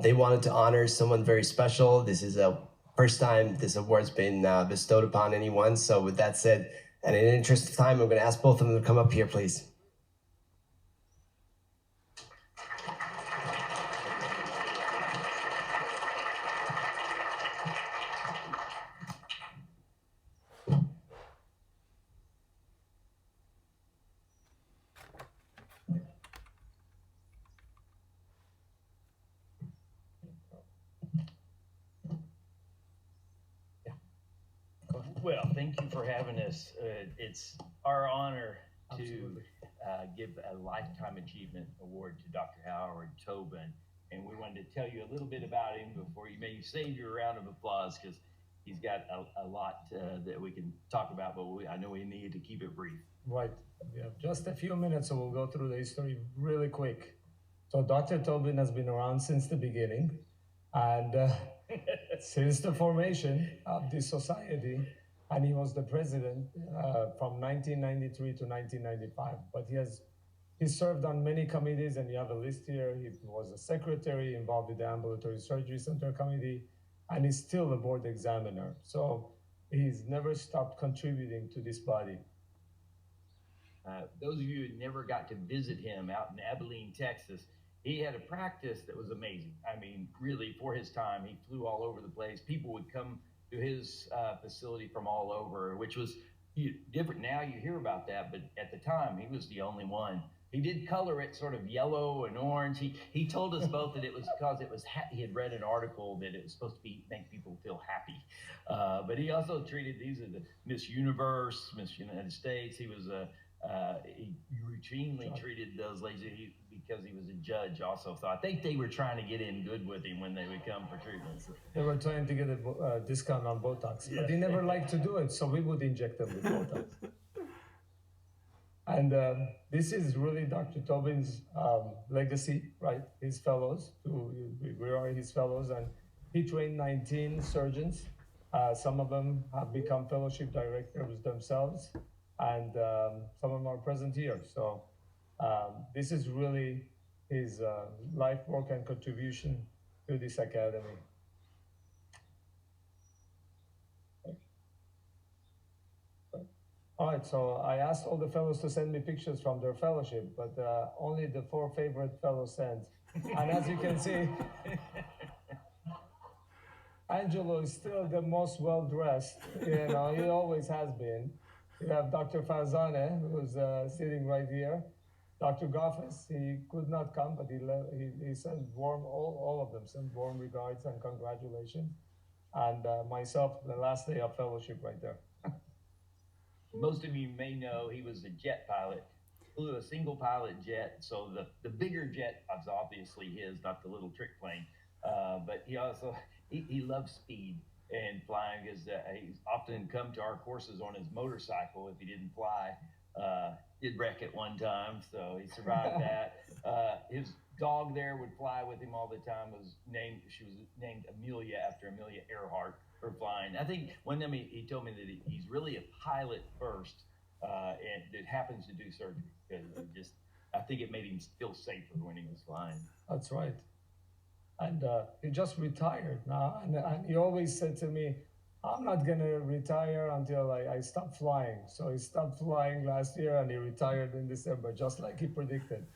They wanted to honor someone very special. This is a first time this award's been bestowed upon anyone. So with that said, and in the interest of time, I'm going to ask both of them to come up here, please. Well, thank you for having us. It's our honor to give a Lifetime Achievement Award to Dr. Howard Tobin. And we wanted to tell you a little bit about him before you may save your round of applause, because he's got a lot that we can talk about, but I know we need to keep it brief. Right. We have just a few minutes, so we'll go through the history really quick. So Dr. Tobin has been around since the beginning, and since the formation of this society, and he was the president from 1993 to 1995. But he served on many committees, and you have a list here. He was a secretary involved with the Ambulatory Surgery Center Committee, and he's still a board examiner. So he's never stopped contributing to this body. Those of you who never got to visit him out in Abilene, Texas, he had a practice that was amazing. I mean, really, for his time, he flew all over the place. People would come to his facility from all over, which was different. Now you hear about that, but at the time, he was the only one. He did color it sort of yellow and orange. He told us both that it was because he had read an article that it was supposed to make people feel happy. But he also treated these as the Miss Universe, Miss United States. He was he routinely treated those ladies because he was a judge also. So I think they were trying to get in good with him when they would come for treatments. They were trying to get a discount on Botox, but they never liked to do it, so we would inject them with Botox. And this is really Dr. Tobin's legacy, right? His fellows, we are his fellows, and he trained 19 surgeons. Some of them have become fellowship directors themselves, and some of them are present here. So this is really his life work and contribution to this academy. All right, so I asked all the fellows to send me pictures from their fellowship, but only the 4 favorite fellows sent. And as you can see, Angelo is still the most well-dressed. You know, he always has been. You have Dr. Farzane, who's sitting right here. Dr. Goffes, he could not come, but he sent warm, all of them sent warm regards and congratulations. And myself, the last day of fellowship right there. Most of you may know he was a jet pilot, flew a single pilot jet. So the bigger jet was obviously his, not the little trick plane. But he also, he loves speed and flying, because he's often come to our courses on his motorcycle if he didn't fly. Did wreck it one time, so he survived that. His dog there would fly with him all the time. She was named Amelia after Amelia Earhart for flying. I think one time he told me that he's really a pilot first, and that happens to do surgery, because I think it made him feel safer when he was flying. That's right. And he just retired now, and he always said to me, I'm not going to retire until I stop flying. So he stopped flying last year, and he retired in December, just like he predicted.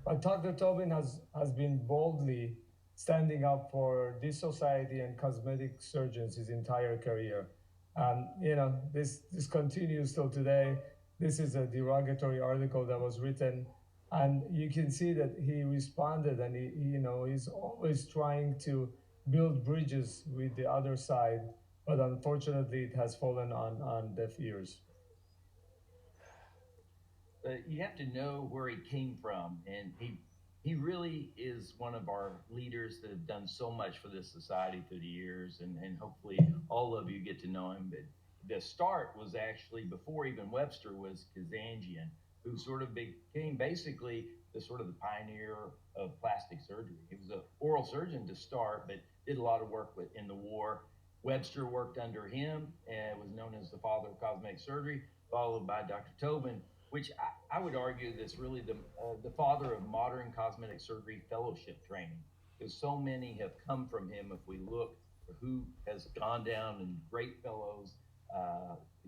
But Dr. Tobin has been boldly standing up for this society and cosmetic surgeons his entire career. And, you know, this continues till today. This is a derogatory article that was written, and you can see that he responded, and he's always trying to build bridges with the other side. But unfortunately, it has fallen on deaf ears. You have to know where he came from, and he really is one of our leaders that have done so much for this society through the years, and hopefully all of you get to know him. But the start was actually before even Webster was Kazanjian, who sort of became basically the pioneer of plastic surgery. He was an oral surgeon to start, but did a lot of work in the war. Webster worked under him and was known as the father of cosmetic surgery, followed by Dr. Tobin, which I would argue that's really the father of modern cosmetic surgery fellowship training. because so many have come from him. If we look who has gone down and great fellows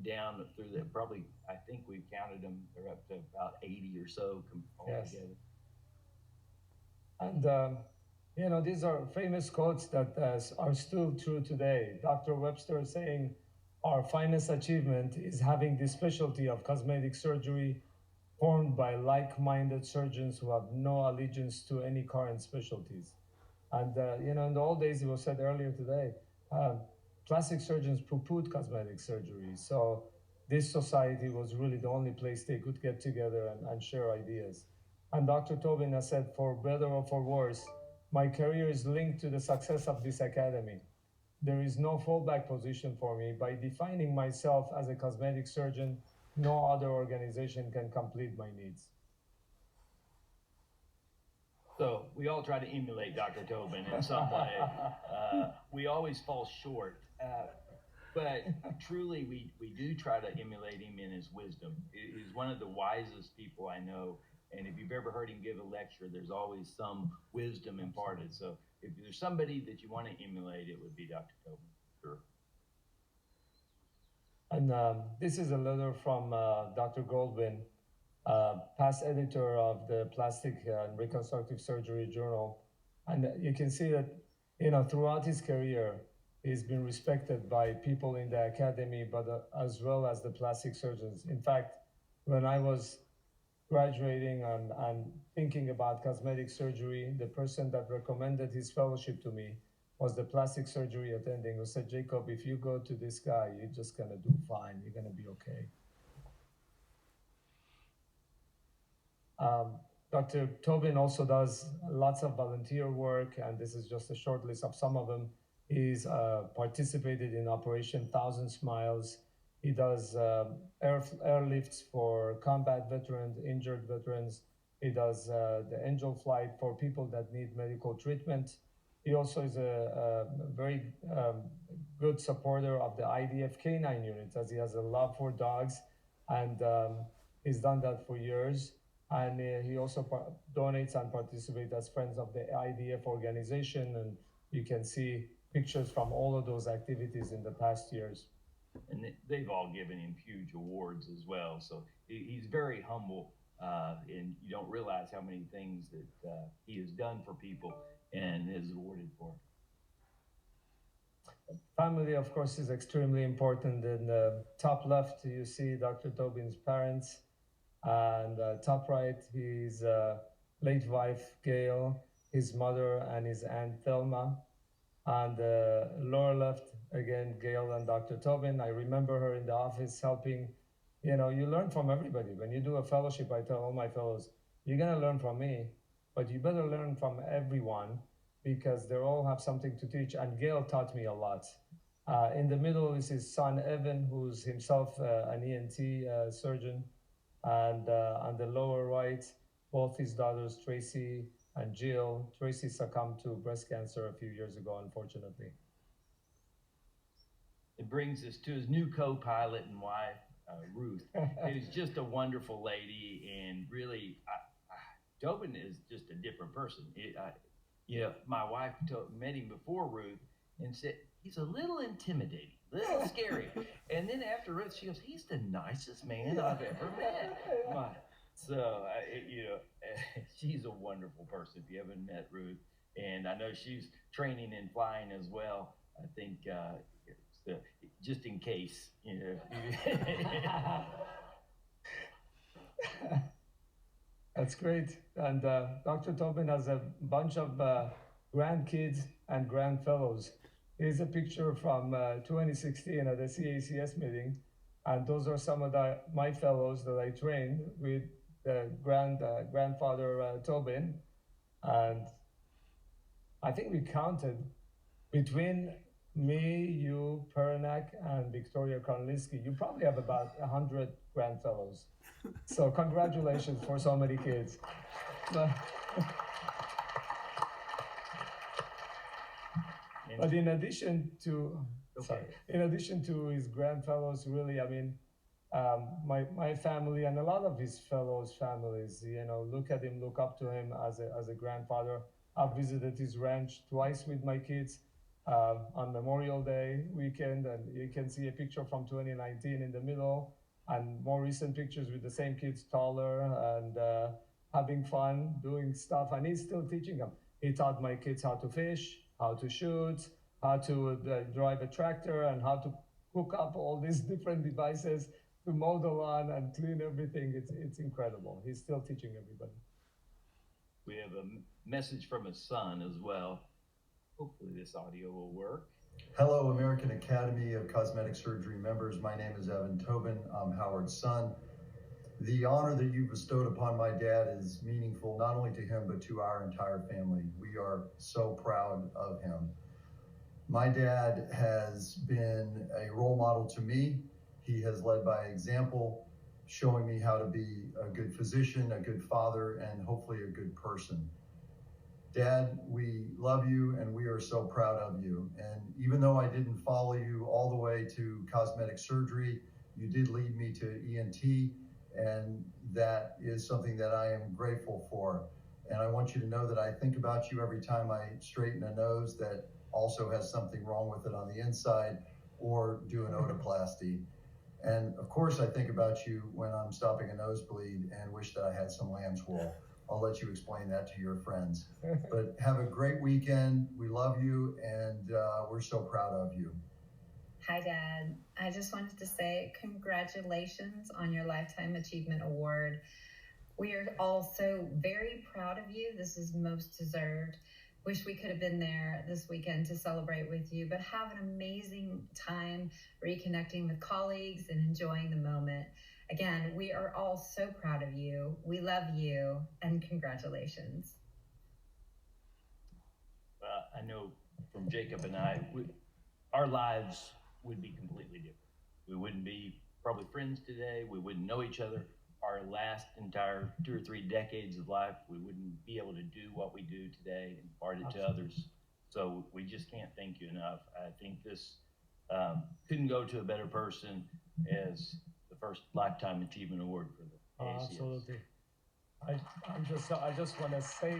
down through the probably, I think we've counted them, they're up to about 80 or so Yes. altogether. And these are famous quotes that are still true today. Dr. Webster saying, "Our finest achievement is having the specialty of cosmetic surgery formed by like-minded surgeons who have no allegiance to any current specialties." And in the old days, it was said earlier today, plastic surgeons poo-pooed cosmetic surgery. So this society was really the only place they could get together and share ideas. And Dr. Tobin has said, "For better or for worse, my career is linked to the success of this academy. There is no fallback position for me. By defining myself as a cosmetic surgeon, no other organization can complete my needs." So we all try to emulate Dr. Tobin in some way. We always fall short. But truly, we do try to emulate him in his wisdom. He's one of the wisest people I know. And if you've ever heard him give a lecture, there's always some wisdom imparted. So if there's somebody that you want to emulate, it would be Dr. Tobin. Sure. And this is a letter from Dr. Goldwyn, past editor of the Plastic and Reconstructive Surgery Journal. And you can see that, throughout his career, he's been respected by people in the academy, but as well as the plastic surgeons. In fact, when I was graduating and thinking about cosmetic surgery, the person that recommended his fellowship to me was the plastic surgery attending, who said, "Jacob, if you go to this guy, you're just gonna do fine. You're gonna be okay." Dr. Tobin also does lots of volunteer work, and this is just a short list of some of them. He's participated in Operation Thousand Smiles. He does airlifts for combat veterans, injured veterans. He does the angel flight for people that need medical treatment. He also is a very good supporter of the IDF canine unit, as he has a love for dogs, and he's done that for years. And he also donates and participates as friends of the IDF organization, and you can see pictures from all of those activities in the past years. And they've all given him huge awards as well. So he's very humble, and you don't realize how many things that he has done for people and is awarded for. Family, of course, is extremely important. In the top left, you see Dr. Tobin's parents, and top right, his late wife, Gail, his mother, and his aunt, Thelma. And lower left, again, Gail and Dr. Tobin. I remember her in the office helping. You learn from everybody. When you do a fellowship, I tell all my fellows, you're going to learn from me, but you better learn from everyone, because they all have something to teach. And Gail taught me a lot. In the middle is his son, Evan, who's himself an ENT surgeon. And on the lower right, both his daughters, Tracy and Jill. Tracy succumbed to breast cancer a few years ago, unfortunately. It brings us to his new co-pilot and wife, Ruth, who's just a wonderful lady. And really, Tobin is just a different person. My wife met him before Ruth and said, he's a little intimidating, a little scary. And then after Ruth, she goes, he's the nicest man I've ever met. So, she's a wonderful person if you haven't met Ruth. And I know she's training in flying as well. I think just in case, That's great. And Dr. Tobin has a bunch of grandkids and grandfellows. Here's a picture from 2016 at the CACS meeting. And those are some of my fellows that I trained with grandfather Tobin. And I think we counted between me, you, Pernak, and Victoria Karnlinski. You probably have about 100 grandfellows. So congratulations for so many kids. But in addition to his grandfellows, really, I mean, my family and a lot of his fellows' families, look at him, look up to him as a grandfather. I've visited his ranch twice with my kids on Memorial Day weekend, and you can see a picture from 2019 in the middle, and more recent pictures with the same kids, taller and having fun, doing stuff, and he's still teaching them. He taught my kids how to fish, how to shoot, how to drive a tractor, and how to hook up all these different devices to mow the lawn and clean everything. It's incredible. He's still teaching everybody. We have a message from his son as well. Hopefully this audio will work. Hello, American Academy of Cosmetic Surgery members. My name is Evan Tobin. I'm Howard's son. The honor that you bestowed upon my dad is meaningful not only to him, but to our entire family. We are so proud of him. My dad has been a role model to me. He has led by example, showing me how to be a good physician, a good father, and hopefully a good person. Dad, we love you and we are so proud of you. And even though I didn't follow you all the way to cosmetic surgery, you did lead me to ENT, and that is something that I am grateful for. And I want you to know that I think about you every time I straighten a nose that also has something wrong with it on the inside, or do an otoplasty. And of course, I think about you when I'm stopping a nosebleed and wish that I had some lamb's wool. I'll let you explain that to your friends. But have a great weekend. We love you, and we're so proud of you. Hi, Dad. I just wanted to say congratulations on your Lifetime Achievement Award. We are all so very proud of you. This is most deserved. Wish we could have been there this weekend to celebrate with you, but have an amazing time reconnecting with colleagues and enjoying the moment. Again, we are all so proud of you. We love you, and congratulations. I know from Jacob and I, our lives would be completely different. We wouldn't be probably friends today. We wouldn't know each other. Our last entire 2 or 3 decades of life, we wouldn't be able to do what we do today and impart it to others. So we just can't thank you enough. I think this couldn't go to a better person as the first Lifetime Achievement Award for the AACS. Absolutely. I just want to say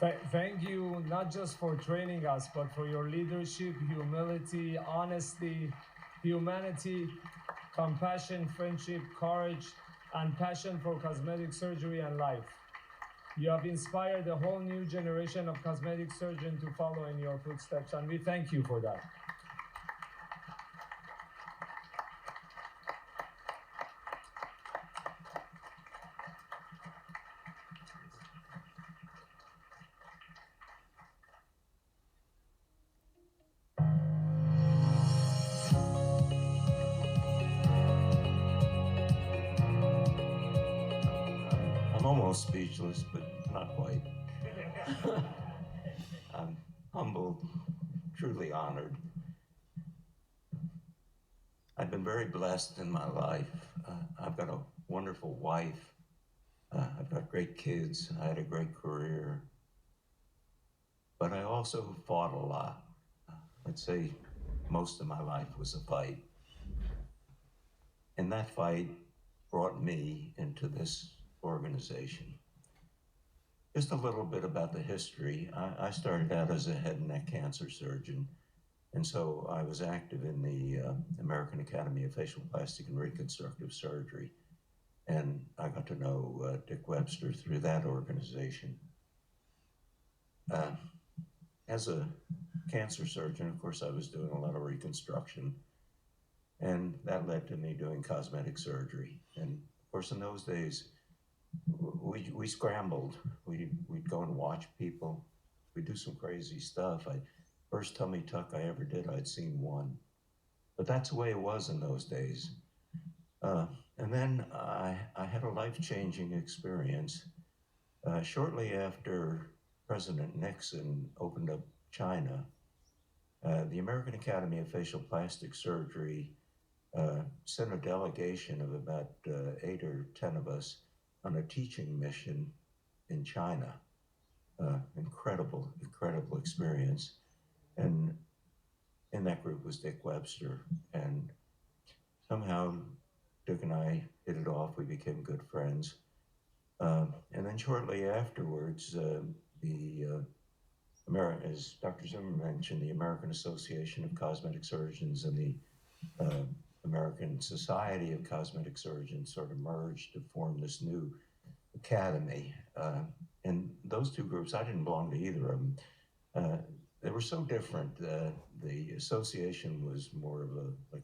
this. Thank you, not just for training us, but for your leadership, humility, honesty, humanity, compassion, friendship, courage, and passion for cosmetic surgery and life. You have inspired a whole new generation of cosmetic surgeons to follow in your footsteps, and we thank you for that. I'm almost speechless, but not quite. I'm humbled, truly honored. I've been very blessed in my life. I've got a wonderful wife. I've got great kids. I had a great career. But I also fought a lot. I'd say most of my life was a fight. And that fight brought me into this organization. Just a little bit about the history. I started out as a head and neck cancer surgeon, and so I was active in the American Academy of Facial Plastic and Reconstructive Surgery, and I got to know Dick Webster through that organization. As a cancer surgeon, of course, I was doing a lot of reconstruction, and that led to me doing cosmetic surgery. And of course, in those days, we scrambled. We'd go and watch people. We'd do some crazy stuff. First tummy tuck I ever did, I'd seen one. But that's the way it was in those days. And then I had a life-changing experience. Shortly after President Nixon opened up China, the American Academy of Facial Plastic Surgery sent a delegation of about 8 or 10 of us on a teaching mission in China. Incredible experience. And in that group was Dick Webster. And somehow Dick and I hit it off. We became good friends. And then shortly afterwards, as Dr. Zimmer mentioned, the American Association of Cosmetic Surgeons and the American Society of Cosmetic Surgeons sort of merged to form this new academy. And those two groups, I didn't belong to either of them. They were so different. The association was more of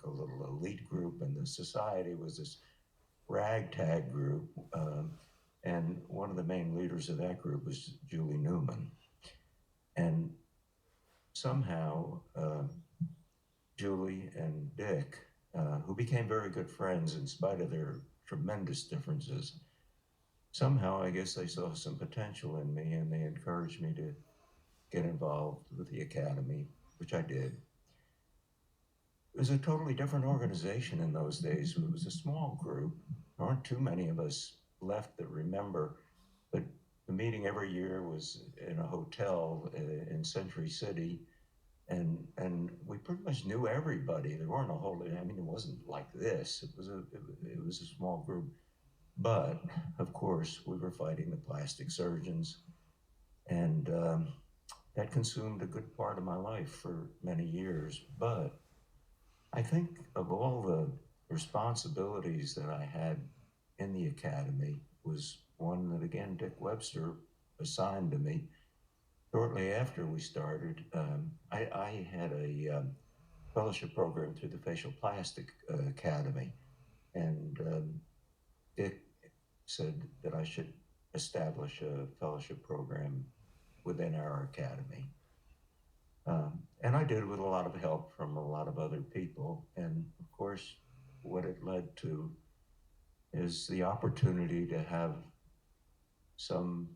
a little elite group, and the society was this ragtag group. And one of the main leaders of that group was Julie Newman. And somehow, Julie and Dick, who became very good friends in spite of their tremendous differences, somehow I guess they saw some potential in me, and they encouraged me to get involved with the academy, which I did. It was a totally different organization in those days. It was a small group. There aren't too many of us left that remember, but the meeting every year was in a hotel in Century City, and we pretty much knew everybody. There weren't a whole, I mean, it wasn't like this. It was a small group, but of course we were fighting the plastic surgeons, and that consumed a good part of my life for many years. But I think of all the responsibilities that I had in the academy was one that, again, Dick Webster assigned to me. Shortly after we started, I had a fellowship program through the Facial Plastic Academy, and Dick said that I should establish a fellowship program within our academy. And I did with a lot of help from a lot of other people. And of course, what it led to is the opportunity to have some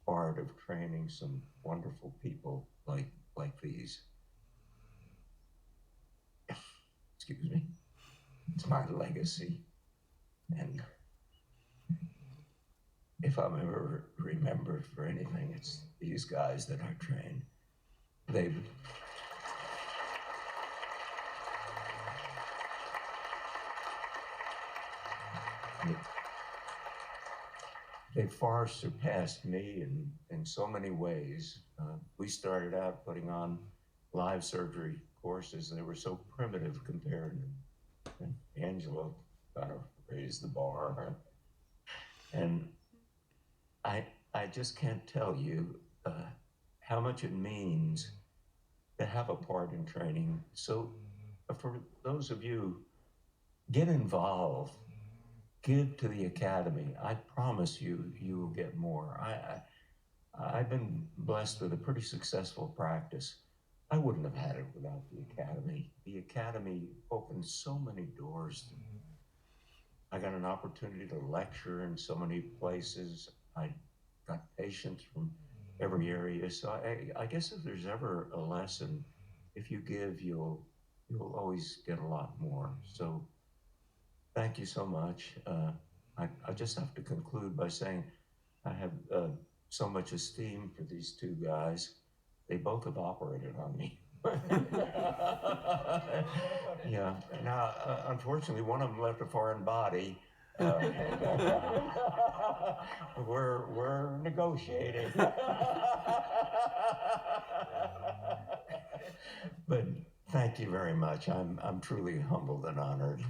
part of training some wonderful people like these. Excuse me. It's my legacy. And if I'm ever remembered for anything, it's these guys that I trained. They far surpassed me in so many ways. We started out putting on live surgery courses. They were so primitive compared to Angela kind of raised the bar. And I just can't tell you how much it means to have a part in training. So for those of you, get involved. Give to the academy. I promise you, you will get more. I've been blessed with a pretty successful practice. I wouldn't have had it without the academy. The academy opened so many doors to me. I got an opportunity to lecture in so many places. I got patients from every area. So I guess if there's ever a lesson, if you give, you'll always get a lot more. So thank you so much. I just have to conclude by saying I have so much esteem for these two guys. They both have operated on me. Yeah. Now, unfortunately, one of them left a foreign body. We're negotiating. But thank you very much. I'm truly humbled and honored.